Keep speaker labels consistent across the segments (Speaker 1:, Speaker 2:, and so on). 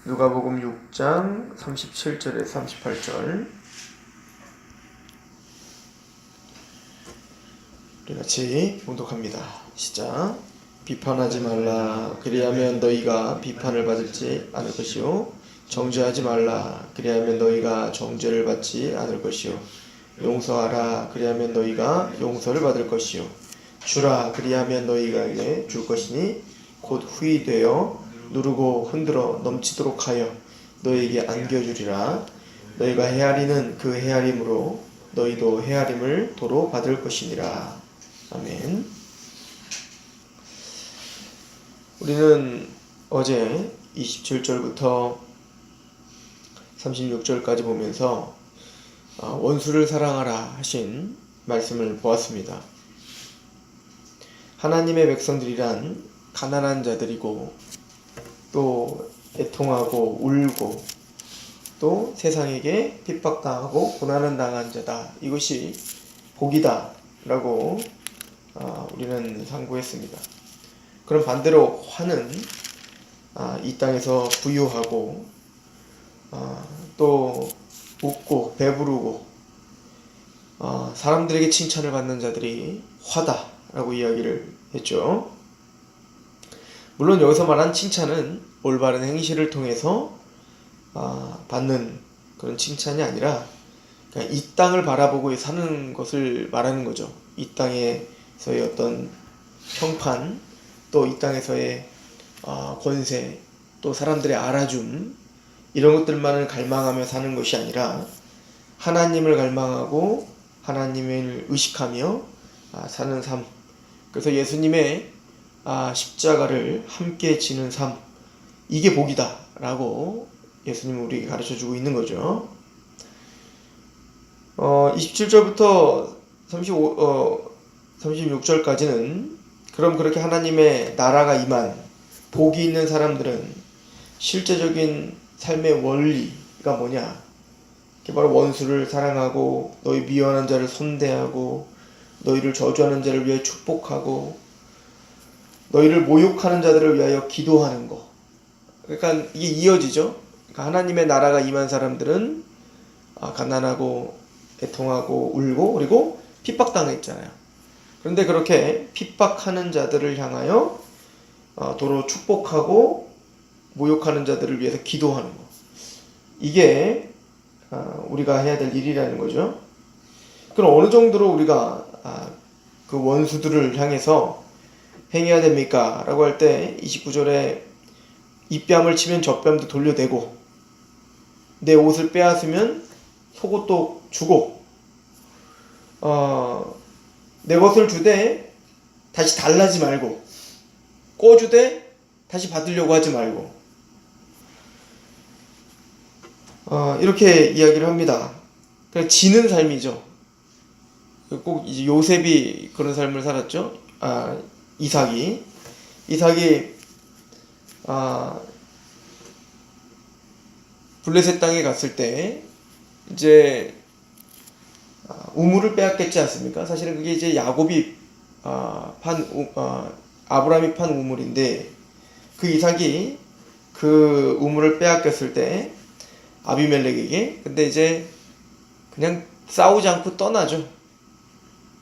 Speaker 1: 누가복음 6장 37절에서 38절 우리 같이 봉독합니다. 시작. 비판하지 말라. 그리하면 너희가 비판을 받지 않을 것이요. 정죄하지 말라. 그리하면 너희가 정죄를 받지 않을 것이요. 용서하라. 그리하면 너희가 용서를 받을 것이요. 주라. 그리하면 너희에게 줄 것이니 곧 후히되어 누르고 흔들어 넘치도록 하여 너희에게 안겨주리라. 너희가 헤아리는 그 헤아림으로 너희도 헤아림을 도로 받을 것이니라. 아멘. 우리는 어제 27절부터 36절까지 보면서 원수를 사랑하라 하신 말씀을 보았습니다. 하나님의 백성들이란 가난한 자들이고 또 애통하고 울고 또 세상에게 핍박당하고 고난을 당한 자다. 이것이 복이다 라고 우리는 상고했습니다. 그럼 반대로 화는 이 땅에서 부유하고 또 웃고 배부르고 사람들에게 칭찬을 받는 자들이 화다 라고 이야기를 했죠. 물론 여기서 말한 칭찬은 올바른 행실을 통해서 받는 그런 칭찬이 아니라 그냥 이 땅을 바라보고 사는 것을 말하는 거죠. 이 땅에서의 어떤 평판, 또 이 땅에서의 권세, 또 사람들의 알아줌, 이런 것들만을 갈망하며 사는 것이 아니라 하나님을 갈망하고 하나님을 의식하며 사는 삶. 그래서 예수님의 십자가를 함께 지는 삶, 이게 복이다 라고 예수님은 우리에게 가르쳐주고 있는 거죠. 27절부터 36절까지는 그럼 그렇게 하나님의 나라가 임한 복이 있는 사람들은 실제적인 삶의 원리가 뭐냐? 그게 바로 원수를 사랑하고 너희 미워하는 자를 선대하고 너희를 저주하는 자를 위해 축복하고 너희를 모욕하는 자들을 위하여 기도하는 거. 그러니까 이게 이어지죠. 그러니까 하나님의 나라가 임한 사람들은 가난하고 애통하고 울고 그리고 핍박당했잖아요. 그런데 그렇게 핍박하는 자들을 향하여 도로 축복하고 모욕하는 자들을 위해서 기도하는 거. 이게 우리가 해야 될 일이라는 거죠. 그럼 어느 정도로 우리가 그 원수들을 향해서 행해야 됩니까? 라고 할 때 29절에 입뺨을 치면 젖뺨도 돌려대고 내 옷을 빼앗으면 속옷도 주고 내 것을 주되 다시 달라지 말고 꿔주되 다시 받으려고 하지 말고 이렇게 이야기를 합니다. 그냥 지는 삶이죠. 꼭 이제 요셉이 그런 삶을 살았죠. 이삭이 블레셋 땅에 갔을 때 이제 우물을 빼앗겼지 않습니까? 사실은 그게 이제 야곱이 아브라함이 판 우물인데 그 이삭이 그 우물을 빼앗겼을 때 아비멜렉에게 근데 이제 그냥 싸우지 않고 떠나죠.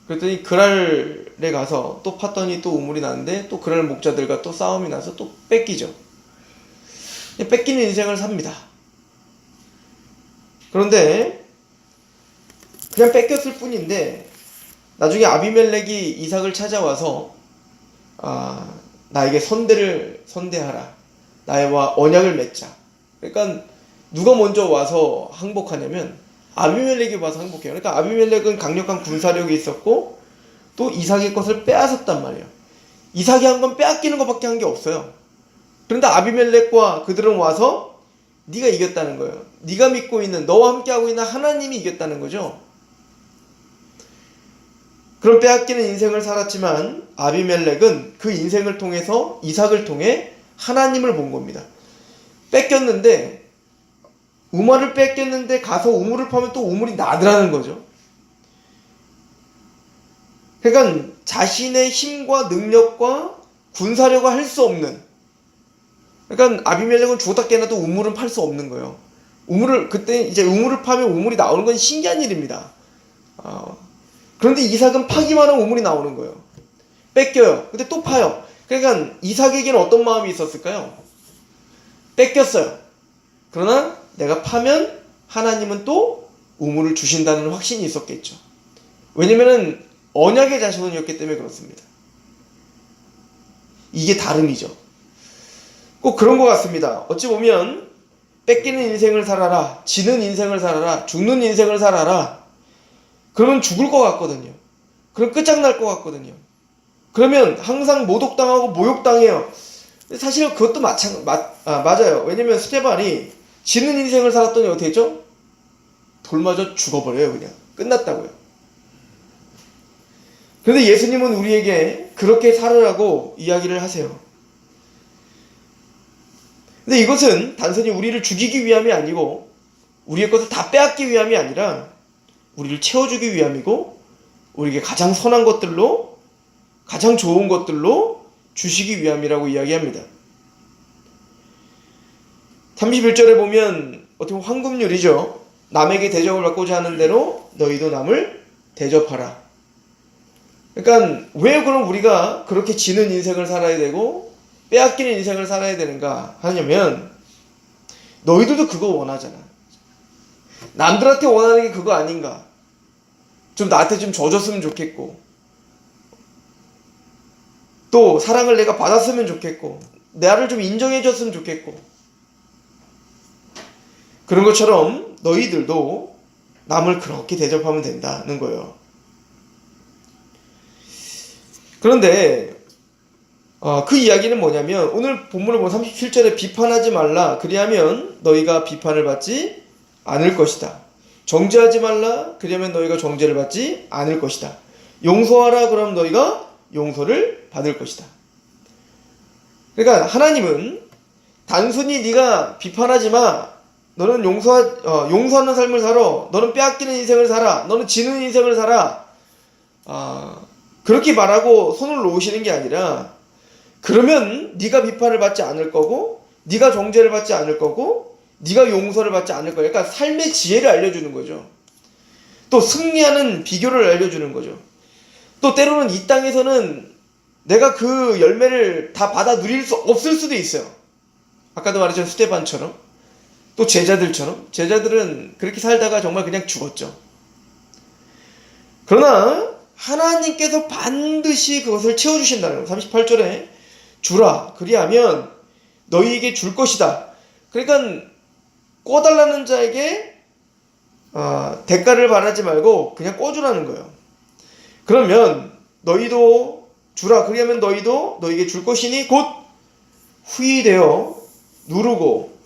Speaker 1: 그랬더니 그랄에 가서 또 팠더니 또 우물이 나는데 또 그랄 목자들과 또 싸움이 나서 또 뺏기죠. 뺏기는 인생을 삽니다. 그런데 그냥 뺏겼을 뿐인데 나중에 아비멜렉이 이삭을 찾아와서 나에게 선대하라. 나와 언약을 맺자. 그러니까 누가 먼저 와서 항복하냐면 아비멜렉이 와서 항복해요. 그러니까 아비멜렉은 강력한 군사력이 있었고 또 이삭의 것을 빼앗았단 말이에요. 이삭이 한 건 빼앗기는 것밖에 한 게 없어요. 그런데 아비멜렉과 그들은 와서 네가 이겼다는 거예요. 네가 믿고 있는 너와 함께하고 있는 하나님이 이겼다는 거죠. 그런 빼앗기는 인생을 살았지만 아비멜렉은 그 인생을 통해서 이삭을 통해 하나님을 본 겁니다. 뺏겼는데 우물을 뺏겼는데 가서 우물을 파면 또 우물이 나더라는 거죠. 그러니까 자신의 힘과 능력과 군사력을 할 수 없는 그러니까 아비멜렉은 죽었다 깨어나도 우물은 팔 수 없는 거예요. 그때 이제 우물을 파면 우물이 나오는 건 신기한 일입니다. 그런데 이삭은 파기만 하면 우물이 나오는 거예요. 뺏겨요. 근데 또 파요. 그러니까 이삭에게는 어떤 마음이 있었을까요? 뺏겼어요. 그러나 내가 파면 하나님은 또 우물을 주신다는 확신이 있었겠죠. 왜냐면은 언약의 자손이었기 때문에 그렇습니다. 이게 다름이죠. 꼭 그런 것 같습니다. 어찌 보면 뺏기는 인생을 살아라, 지는 인생을 살아라, 죽는 인생을 살아라. 그러면 죽을 것 같거든요. 그럼 끝장날 것 같거든요. 그러면 항상 모독당하고 모욕당해요. 사실 그것도 맞아요. 왜냐면 스테반이 지는 인생을 살았더니 어떻게 했죠? 돌맞아 죽어버려요. 그냥 끝났다고요. 그런데 예수님은 우리에게 그렇게 살으라고 이야기를 하세요. 근데 이것은 단순히 우리를 죽이기 위함이 아니고 우리의 것을 다 빼앗기 위함이 아니라 우리를 채워주기 위함이고 우리에게 가장 선한 것들로, 가장 좋은 것들로 주시기 위함이라고 이야기합니다. 31절에 보면 어떻게 보면 황금률이죠. 남에게 대접을 받고자 하는 대로 너희도 남을 대접하라. 그러니까 왜 그럼 우리가 그렇게 지는 인생을 살아야 되고 빼앗기는 인생을 살아야 되는가 하냐면 너희들도 그거 원하잖아. 남들한테 원하는 게 그거 아닌가. 좀 나한테 좀 져줬으면 좋겠고 또 사랑을 내가 받았으면 좋겠고 나를 좀 인정해줬으면 좋겠고 그런 것처럼 너희들도 남을 그렇게 대접하면 된다는 거예요. 그런데 그 이야기는 뭐냐면 오늘 본문을 보면 37절에 비판하지 말라 그리하면 너희가 비판을 받지 않을 것이다. 정죄하지 말라 그리하면 너희가 정죄를 받지 않을 것이다. 용서하라 그러면 너희가 용서를 받을 것이다. 그러니까 하나님은 단순히 네가 비판하지 마. 너는 용서하는 삶을 살아. 너는 빼앗기는 인생을 살아. 너는 지는 인생을 살아. 그렇게 말하고 손을 놓으시는 게 아니라 그러면 네가 비판을 받지 않을 거고 네가 정죄를 받지 않을 거고 네가 용서를 받지 않을 거야. 그러니까 삶의 지혜를 알려주는 거죠. 또 승리하는 비결을 알려주는 거죠. 또 때로는 이 땅에서는 내가 그 열매를 다 받아 누릴 수 없을 수도 있어요. 아까도 말했던 스테반처럼 또 제자들은 그렇게 살다가 정말 그냥 죽었죠. 그러나 하나님께서 반드시 그것을 채워주신다는 거예요. 38절에 주라 그리하면 너희에게 줄 것이다. 그러니까 꿔달라는 자에게 대가를 바라지 말고 그냥 꿔주라는 거예요. 그러면 너희도 주라 그리하면 너희도 너희에게 줄 것이니 곧 후히되어 누르고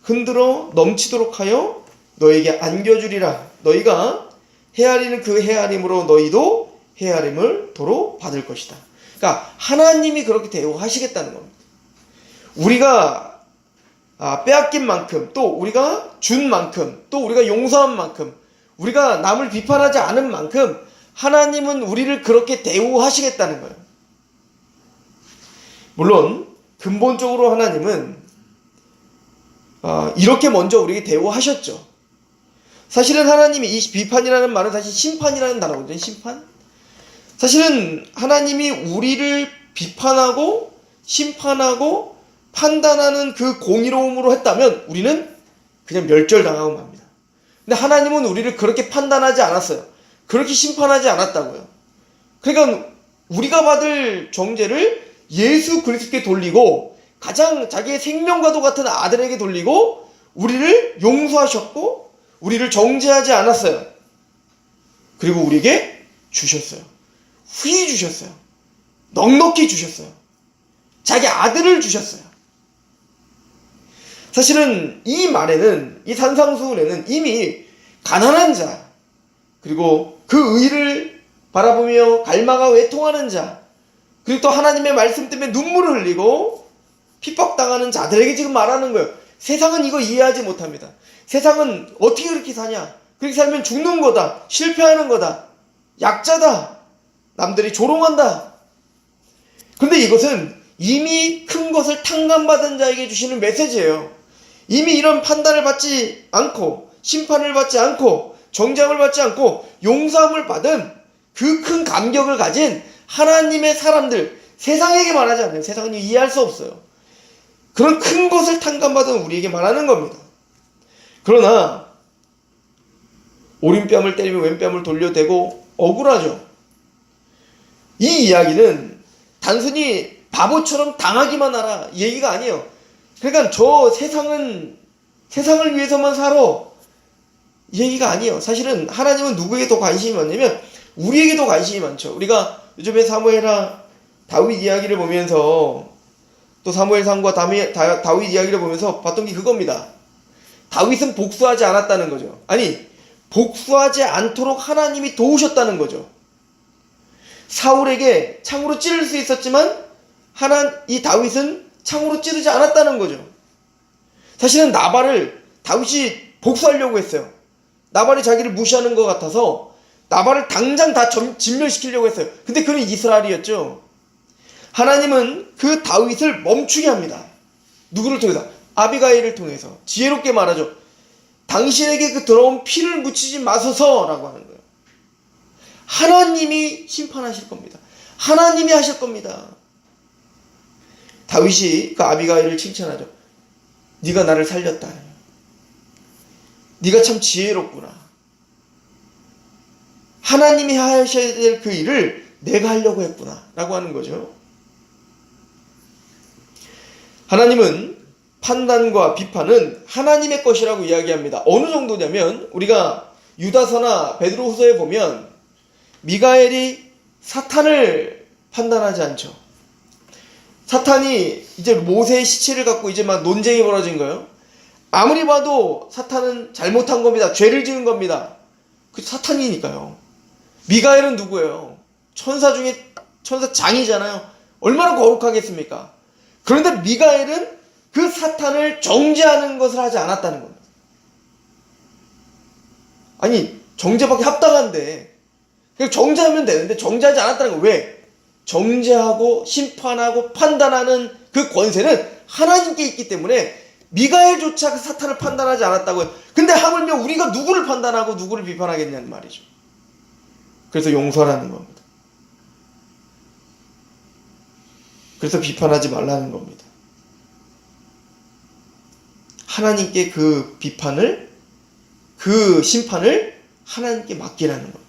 Speaker 1: 흔들어 넘치도록 하여 너희에게 안겨주리라. 너희가 헤아리는 그 헤아림으로 너희도 헤아림을 도로 받을 것이다. 그러니까 하나님이 그렇게 대우하시겠다는 겁니다. 우리가 빼앗긴 만큼 또 우리가 준 만큼 또 우리가 용서한 만큼 우리가 남을 비판하지 않은 만큼 하나님은 우리를 그렇게 대우하시겠다는 거예요. 물론 근본적으로 하나님은 이렇게 먼저 우리에게 대우하셨죠. 사실은 하나님이 이 비판이라는 말은 사실 심판이라는 단어거든요. 심판. 사실은 하나님이 우리를 비판하고 심판하고 판단하는 그 공의로움으로 했다면 우리는 그냥 멸절당하고 맙니다. 근데 하나님은 우리를 그렇게 판단하지 않았어요. 그렇게 심판하지 않았다고요. 그러니까 우리가 받을 정죄를 예수 그리스도께 돌리고 가장 자기의 생명과도 같은 아들에게 돌리고 우리를 용서하셨고 우리를 정죄하지 않았어요. 그리고 우리에게 주셨어요. 후히 주셨어요. 넉넉히 주셨어요. 자기 아들을 주셨어요. 사실은 이 말에는 이 산상수훈에는 이미 가난한 자 그리고 그 의를 바라보며 갈망하고 애통하는 자 그리고 또 하나님의 말씀 때문에 눈물을 흘리고 핍박당하는 자들에게 지금 말하는 거예요. 세상은 이거 이해하지 못합니다. 세상은 어떻게 그렇게 사냐? 그렇게 살면 죽는 거다. 실패하는 거다. 약자다. 남들이 조롱한다. 그런데 이것은 이미 큰 것을 탕감받은 자에게 주시는 메시지예요. 이미 이런 판단을 받지 않고 심판을 받지 않고 정죄함을 받지 않고 용서함을 받은 그 큰 감격을 가진 하나님의 사람들, 세상에게 말하지 않아요. 세상은 이해할 수 없어요. 그런 큰 것을 탕감받은 우리에게 말하는 겁니다. 그러나 오른뺨을 때리며 왼뺨을 돌려대고 억울하죠. 이 이야기는 단순히 바보처럼 당하기만 하라 이 얘기가 아니에요. 그러니까 저 세상을 위해서만 살아 이 얘기가 아니에요. 사실은 하나님은 누구에게 더 관심이 많냐면 우리에게 더 관심이 많죠. 우리가 요즘에 사무엘하 다윗 이야기를 보면서 또 사무엘상과 다윗 이야기를 보면서 봤던 게 그겁니다. 다윗은 복수하지 않았다는 거죠. 아니, 복수하지 않도록 하나님이 도우셨다는 거죠. 사울에게 창으로 찌를 수 있었지만 이 다윗은 창으로 찌르지 않았다는 거죠. 사실은 나발을 다윗이 복수하려고 했어요. 나발이 자기를 무시하는 것 같아서 나발을 당장 다 진멸시키려고 했어요. 근데 그는 이스라엘이었죠. 하나님은 그 다윗을 멈추게 합니다. 누구를 통해서? 아비가일을 통해서 지혜롭게 말하죠. 당신에게 그 더러운 피를 묻히지 마소서라고 하는 거예요. 하나님이 심판하실 겁니다. 하나님이 하실 겁니다. 다윗이 그 아비가일을 칭찬하죠. 네가 나를 살렸다. 네가 참 지혜롭구나. 하나님이 하셔야 될 그 일을 내가 하려고 했구나 라고 하는 거죠. 하나님은 판단과 비판은 하나님의 것이라고 이야기합니다. 어느 정도냐면 우리가 유다서나 베드로후서에 보면 미가엘이 사탄을 판단하지 않죠. 사탄이 이제 모세의 시체를 갖고 이제 막 논쟁이 벌어진 거예요. 아무리 봐도 사탄은 잘못한 겁니다. 죄를 지은 겁니다. 그 사탄이니까요. 미가엘은 누구예요? 천사 중에 천사장이잖아요. 얼마나 거룩하겠습니까? 그런데 미가엘은 그 사탄을 정죄하는 것을 하지 않았다는 겁니다. 아니, 정죄받기 합당한데 그냥 정죄하면 되는데 정죄하지 않았다는 거예요. 왜? 정죄하고 심판하고 판단하는 그 권세는 하나님께 있기 때문에 미가엘조차 그 사탄을 판단하지 않았다고요. 근데 하물며 우리가 누구를 판단하고 누구를 비판하겠냐는 말이죠. 그래서 용서라는 겁니다. 그래서 비판하지 말라는 겁니다. 하나님께 그 비판을, 그 심판을 하나님께 맡기라는 겁니다.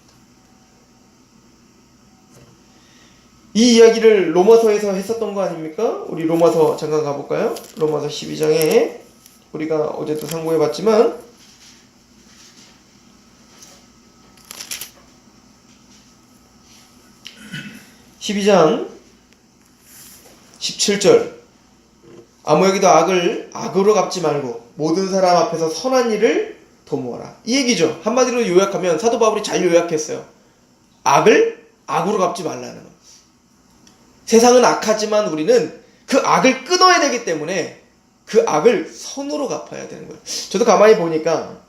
Speaker 1: 이 이야기를 로마서에서 했었던 거 아닙니까? 우리 로마서 잠깐 가볼까요? 로마서 12장에 우리가 어제도 상고해봤지만 12장 17절 아무에게도 악을 악으로 갚지 말고 모든 사람 앞에서 선한 일을 도모하라. 이 얘기죠. 한마디로 요약하면 사도 바울이 잘 요약했어요. 악을 악으로 갚지 말라는 것. 세상은 악하지만 우리는 그 악을 끊어야 되기 때문에 그 악을 선으로 갚아야 되는 거예요. 저도 가만히 보니까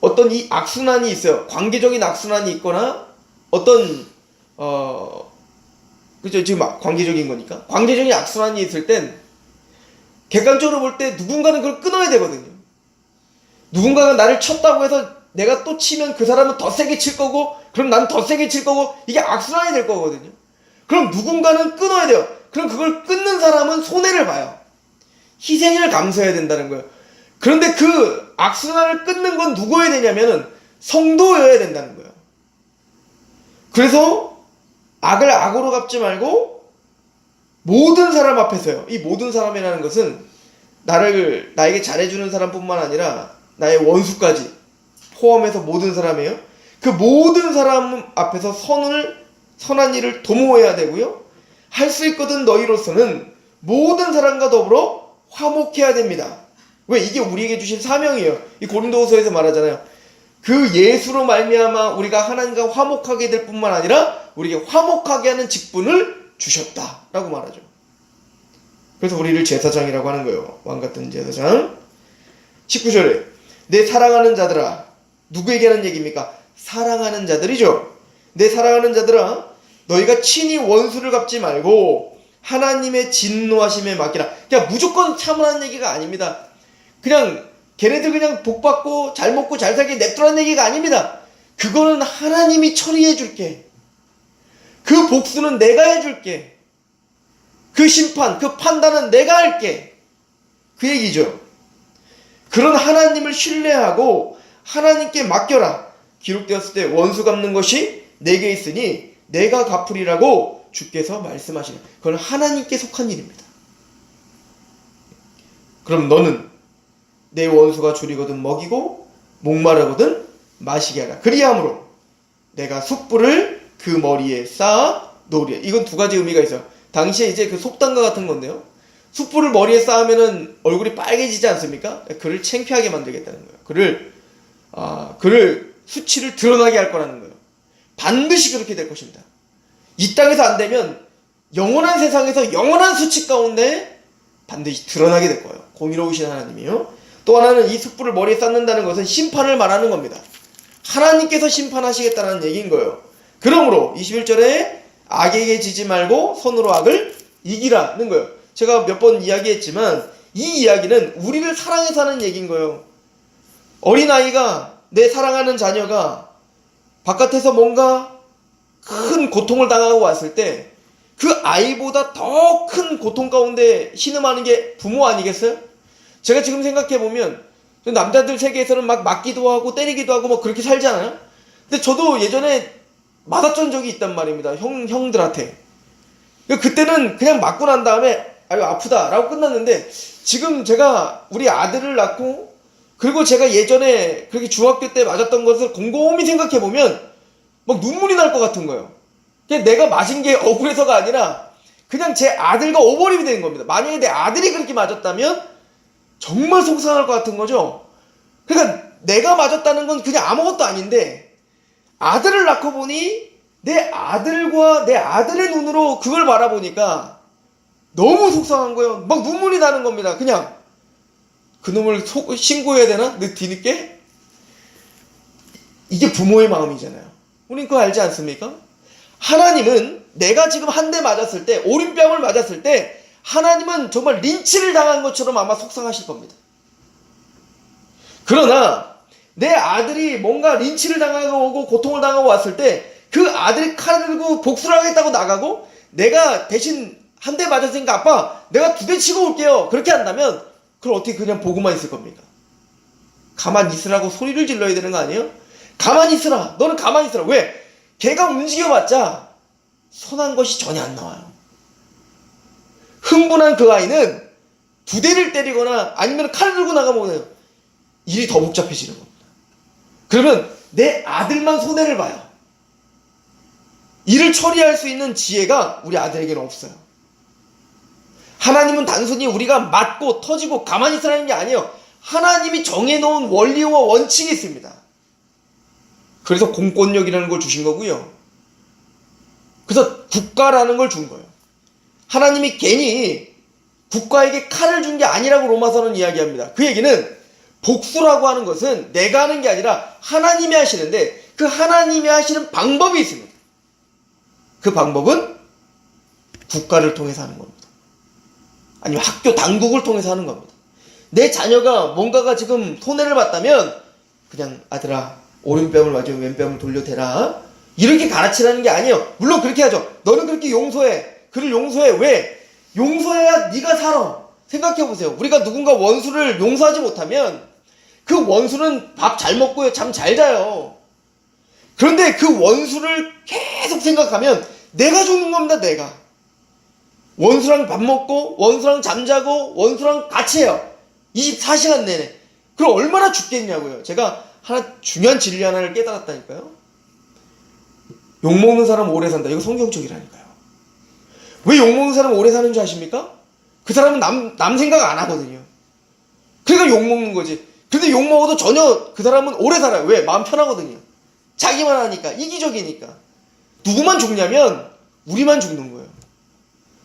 Speaker 1: 어떤 이 악순환이 있어요. 관계적인 악순환이 있거나 어떤 그죠? 지금 관계적인 거니까 관계적인 악순환이 있을 땐 객관적으로 볼 때 누군가는 그걸 끊어야 되거든요. 누군가가 나를 쳤다고 해서 내가 또 치면 그 사람은 더 세게 칠 거고 그럼 난 더 세게 칠 거고 이게 악순환이 될 거거든요. 그럼 누군가는 끊어야 돼요. 그럼 그걸 끊는 사람은 손해를 봐요. 희생을 감수해야 된다는 거예요. 그런데 그 악순환을 끊는 건 누구여야 되냐면은 성도여야 된다는 거예요. 그래서 악을 악으로 갚지 말고 모든 사람 앞에서요. 이 모든 사람이라는 것은 나에게 잘해주는 사람뿐만 아니라 나의 원수까지 포함해서 모든 사람이에요. 그 모든 사람 앞에서 선한 일을 도모해야 되고요. 할 수 있거든 너희로서는 모든 사람과 더불어 화목해야 됩니다. 왜? 이게 우리에게 주신 사명이에요. 이 고린도후서에서 말하잖아요. 그 예수로 말미암아 우리가 하나님과 화목하게 될 뿐만 아니라 우리에게 화목하게 하는 직분을 주셨다라고 말하죠. 그래서 우리를 제사장이라고 하는 거예요. 왕같은 제사장. 19절에 내 사랑하는 자들아. 누구에게 하는 얘기입니까? 사랑하는 자들이죠. 내 사랑하는 자들아, 너희가 친히 원수를 갚지 말고 하나님의 진노하심에 맡기라. 그냥 무조건 참으라는 얘기가 아닙니다. 그냥 걔네들 그냥 복 받고 잘 먹고 잘 살게 냅두라는 얘기가 아닙니다. 그거는 하나님이 처리해 줄게. 그 복수는 내가 해줄게. 그 심판, 그 판단은 내가 할게. 그 얘기죠. 그런 하나님을 신뢰하고 하나님께 맡겨라. 기록되었을 때 원수 갚는 것이 내게 있으니 내가 갚으리라고 주께서 말씀하시는, 그건 하나님께 속한 일입니다. 그럼 너는 내 원수가 줄이거든 먹이고 목마르거든 마시게 하라. 그리함으로 내가 숯불을 그 머리에 쌓아 놓으리라. 이건 두 가지 의미가 있어요. 당시에 이제 그 속담과 같은 건데요. 숯불을 머리에 쌓으면은 얼굴이 빨개지지 않습니까? 그를 창피하게 만들겠다는 거예요. 그를 수치를 드러나게 할 거라는 거예요. 반드시 그렇게 될 것입니다. 이 땅에서 안 되면 영원한 세상에서 영원한 수치 가운데 반드시 드러나게 될 거예요. 공의로우신 하나님이요. 또 하나는 이 숯불을 머리에 쌓는다는 것은 심판을 말하는 겁니다. 하나님께서 심판하시겠다는 얘기인 거예요. 그러므로 21절에 악에게 지지 말고 손으로 악을 이기라는 거예요. 제가 몇 번 이야기했지만 이 이야기는 우리를 사랑해서 하는 얘기인 거예요. 어린아이가, 내 사랑하는 자녀가 바깥에서 뭔가 큰 고통을 당하고 왔을 때 그 아이보다 더 큰 고통 가운데 신음하는 게 부모 아니겠어요? 제가 지금 생각해보면 남자들 세계에서는 막 맞기도 하고 때리기도 하고 뭐 그렇게 살잖아요. 근데 저도 예전에 맞았던 적이 있단 말입니다. 형들한테. 그때는 그냥 맞고 난 다음에 아유 아프다 라고 끝났는데, 지금 제가 우리 아들을 낳고 그리고 제가 예전에 그렇게 중학교 때 맞았던 것을 곰곰이 생각해보면 막 눈물이 날 것 같은 거예요. 그냥 내가 맞은 게 억울해서가 아니라 그냥 제 아들과 오버립이 된 겁니다. 만약에 내 아들이 그렇게 맞았다면 정말 속상할 것 같은 거죠. 그러니까 내가 맞았다는 건 그냥 아무것도 아닌데 아들을 낳고 보니 내 아들과 내 아들의 눈으로 그걸 바라보니까 너무 속상한 거예요. 막 눈물이 나는 겁니다. 그냥 그놈을 신고해야 되나? 뒤늦게? 이게 부모의 마음이잖아요. 우린 그거 알지 않습니까? 하나님은 내가 지금 한 대 맞았을 때, 오른뺨을 맞았을 때 하나님은 정말 린치를 당한 것처럼 아마 속상하실 겁니다. 그러나 내 아들이 뭔가 린치를 당하고 오고 고통을 당하고 왔을 때 그 아들이 칼을 들고 복수를 하겠다고 나가고 내가 대신 한 대 맞았으니까 아빠 내가 두 대 치고 올게요, 그렇게 한다면 그걸 어떻게 그냥 보고만 있을 겁니까? 가만히 있으라고 소리를 질러야 되는 거 아니에요? 가만히 있으라. 너는 가만히 있으라. 왜? 걔가 움직여봤자 선한 것이 전혀 안 나와요. 흥분한 그 아이는 두 대를 때리거나 아니면 칼을 들고 나가면 일이 더 복잡해지는 겁니다. 그러면 내 아들만 손해를 봐요. 일을 처리할 수 있는 지혜가 우리 아들에게는 없어요. 하나님은 단순히 우리가 맞고 터지고 가만히 있으라는 게 아니에요. 하나님이 정해놓은 원리와 원칙이 있습니다. 그래서 공권력이라는 걸 주신 거고요. 그래서 국가라는 걸 준 거예요. 하나님이 괜히 국가에게 칼을 준 게 아니라고 로마서는 이야기합니다. 그 얘기는 복수라고 하는 것은 내가 하는 게 아니라 하나님이 하시는데 그 하나님이 하시는 방법이 있습니다. 그 방법은 국가를 통해서 하는 겁니다. 아니면 학교 당국을 통해서 하는 겁니다. 내 자녀가 뭔가가 지금 손해를 봤다면 그냥 아들아 오른뺨을 맞으면 왼뺨을 돌려대라 이렇게 가르치라는 게 아니에요. 물론 그렇게 하죠. 너는 그렇게 용서해. 그를 용서해. 왜? 용서해야 네가 살아. 생각해보세요. 우리가 누군가 원수를 용서하지 못하면 그 원수는 밥 잘 먹고요, 잠 잘 자요. 그런데 그 원수를 계속 생각하면 내가 죽는 겁니다. 내가 원수랑 밥 먹고 원수랑 잠자고 원수랑 같이 해요. 24시간 내내. 그럼 얼마나 죽겠냐고요. 제가 하나 중요한 진리 하나를 깨달았다니까요. 욕먹는 사람 오래 산다. 이거 성경적이라니까요. 왜 욕먹는 사람 오래 사는 줄 아십니까? 그 사람은 남 생각 안 하거든요. 그러니까 욕먹는 거지. 근데 욕먹어도 전혀 그 사람은 오래 살아요. 왜? 마음 편하거든요. 자기만 하니까. 이기적이니까. 누구만 죽냐면 우리만 죽는 거예요.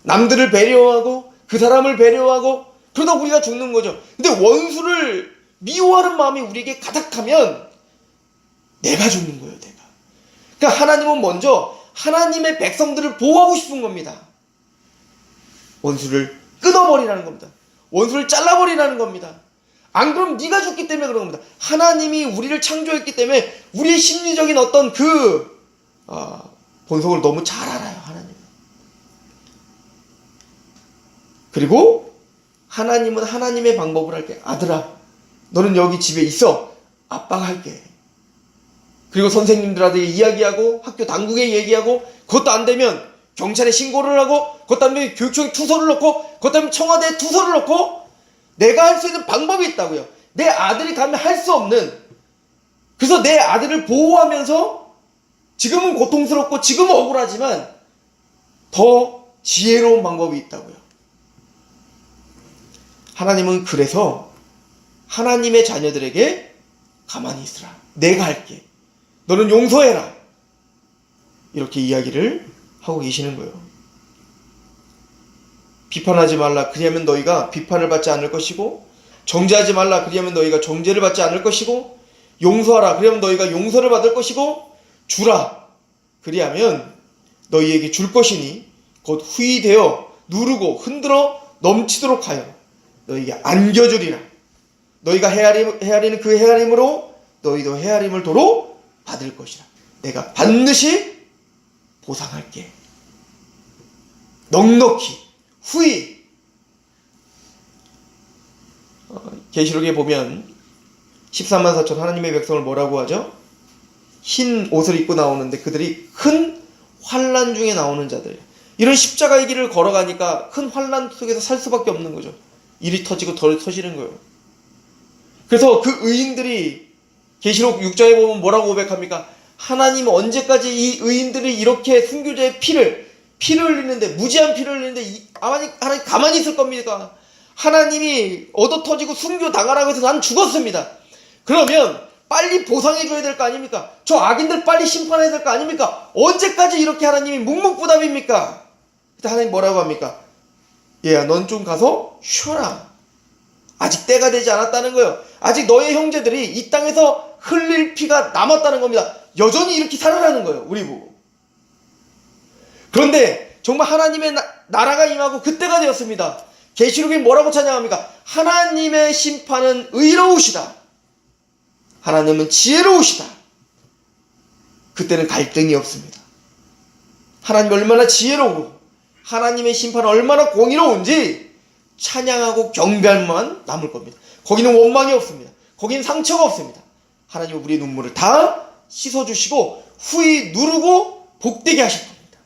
Speaker 1: 남들을 배려하고 그 사람을 배려하고 그러다 우리가 죽는 거죠. 근데 원수를 미워하는 마음이 우리에게 가득하면 내가 죽는 거예요. 내가. 그러니까 하나님은 먼저 하나님의 백성들을 보호하고 싶은 겁니다. 원수를 끊어버리라는 겁니다. 원수를 잘라버리라는 겁니다. 안 그럼 네가 죽기 때문에 그런 겁니다. 하나님이 우리를 창조했기 때문에 우리의 심리적인 어떤 본성을 너무 잘 알아요. 하나님. 그리고 하나님은 하나님의 방법을 할게. 아들아, 너는 여기 집에 있어. 아빠가 할게. 그리고 선생님들한테 이야기하고 학교 당국에 얘기하고 그것도 안 되면 경찰에 신고를 하고 그것도 안 되면 교육청에 투서를 넣고 그것도 안 되면 청와대에 투서를 넣고 내가 할 수 있는 방법이 있다고요. 내 아들이 가면 할 수 없는, 그래서 내 아들을 보호하면서 지금은 고통스럽고 지금은 억울하지만 더 지혜로운 방법이 있다고요. 하나님은 그래서 하나님의 자녀들에게 가만히 있으라. 내가 할게. 너는 용서해라. 이렇게 이야기를 하고 계시는 거예요. 비판하지 말라. 그리하면 너희가 비판을 받지 않을 것이고, 정죄하지 말라. 그리하면 너희가 정죄를 받지 않을 것이고, 용서하라. 그리하면 너희가 용서를 받을 것이고, 주라. 그리하면 너희에게 줄 것이니 곧 후히 되어 누르고 흔들어 넘치도록 하여 너희에게 안겨주리라. 너희가 헤아리는 그 헤아림으로 너희도 헤아림을 도로 받을 것이라. 내가 반드시 보상할게. 넉넉히, 후히. 계시록에 보면 14만 4천 하나님의 백성을 뭐라고 하죠? 흰 옷을 입고 나오는데 그들이 큰 환난 중에 나오는 자들. 이런 십자가의 길을 걸어가니까 큰 환난 속에서 살 수밖에 없는 거죠. 이리 터지고 덜 터지는 거예요. 그래서 그 의인들이 계시록 6장에 보면 뭐라고 고백합니까? 하나님 언제까지 이 의인들이 이렇게 순교자의 피를 흘리는데, 무지한 피를 흘리는데 하나님 가만히 있을 겁니까? 하나님이 얻어터지고 순교당하라고 해서 난 죽었습니다. 그러면 빨리 보상해줘야 될 거 아닙니까? 저 악인들 빨리 심판해야 될 거 아닙니까? 언제까지 이렇게 하나님이 묵묵부답입니까? 그때 하나님 뭐라고 합니까? 얘야, 넌 좀 가서 쉬어라. 아직 때가 되지 않았다는 거예요. 아직 너의 형제들이 이 땅에서 흘릴 피가 남았다는 겁니다. 여전히 이렇게 살아라는 거예요. 우리 보고. 그런데 정말 하나님의 나라가 임하고 그때가 되었습니다. 계시록에 뭐라고 찬양합니까? 하나님의 심판은 의로우시다. 하나님은 지혜로우시다. 그때는 갈등이 없습니다. 하나님이 얼마나 지혜로우고 하나님의 심판은 얼마나 공의로운지 찬양하고 경배할만 남을 겁니다. 거기는 원망이 없습니다. 거기는 상처가 없습니다. 하나님은 우리의 눈물을 다 씻어주시고 후히 누르고 복되게 하실 겁니다.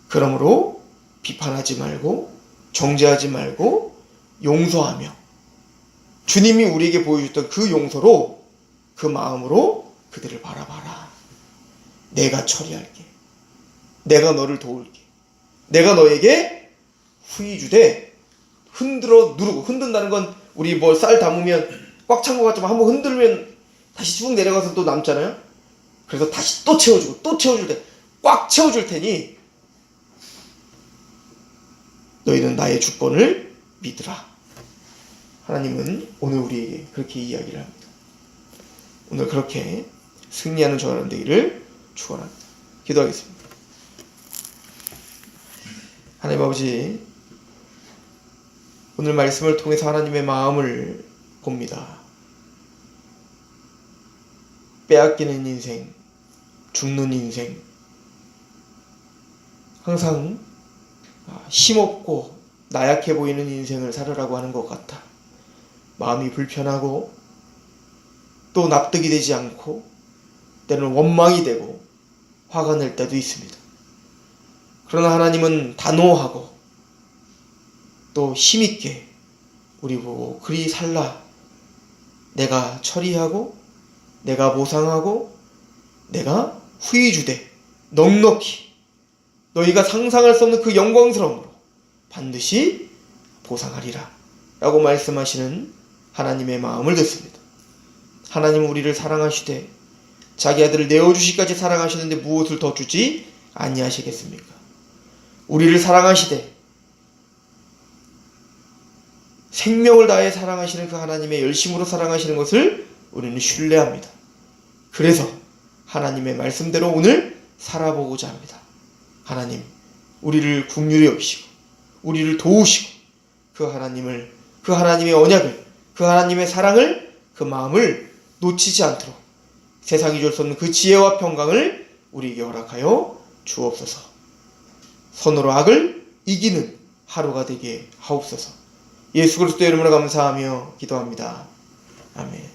Speaker 1: 그러므로 비판하지 말고 정죄하지 말고 용서하며 주님이 우리에게 보여줬던 그 용서로, 그 마음으로 그들을 바라봐라. 내가 처리할게. 내가 너를 도울게. 내가 너에게 후히 주되 흔들어 누르고, 흔든다는 건 우리 뭐 쌀 담으면 꽉 찬 것 같지만 한번 흔들면 다시 쭉 내려가서 또 남잖아요. 그래서 다시 또 채워주고 또 채워줄 때 꽉 채워줄 테니 너희는 나의 주권을 믿으라. 하나님은 오늘 우리에게 그렇게 이야기를 합니다. 오늘 그렇게 승리하는 저와 여러분 되기를 축원합니다. 기도하겠습니다. 하나님 아버지, 오늘 말씀을 통해서 하나님의 마음을 봅니다. 빼앗기는 인생, 죽는 인생, 항상 힘없고 나약해 보이는 인생을 살으라고 하는 것 같아. 마음이 불편하고 또 납득이 되지 않고 때로는 원망이 되고 화가 날 때도 있습니다. 그러나 하나님은 단호하고 또 힘있게 우리 보고 그리 살라. 내가 처리하고 내가 보상하고 내가 후히 주되 넉넉히 너희가 상상할 수 없는 그 영광스러움으로 반드시 보상하리라 라고 말씀하시는 하나님의 마음을 듣습니다. 하나님은 우리를 사랑하시되 자기 아들을 내어주시기까지 사랑하시는데 무엇을 더 주지 아니하시겠습니까? 우리를 사랑하시되 생명을 다해 사랑하시는 그 하나님의 열심으로 사랑하시는 것을 우리는 신뢰합니다. 그래서 하나님의 말씀대로 오늘 살아보고자 합니다. 하나님, 우리를 긍휼히 여기시고 우리를 도우시고 그 하나님의 언약을, 그 하나님의 사랑을, 그 마음을 놓치지 않도록 세상이 줄 수 없는 그 지혜와 평강을 우리에게 허락하여 주옵소서. 선으로 악을 이기는 하루가 되게 하옵소서. 예수 그리스도의 이름으로 감사하며 기도합니다. 아멘.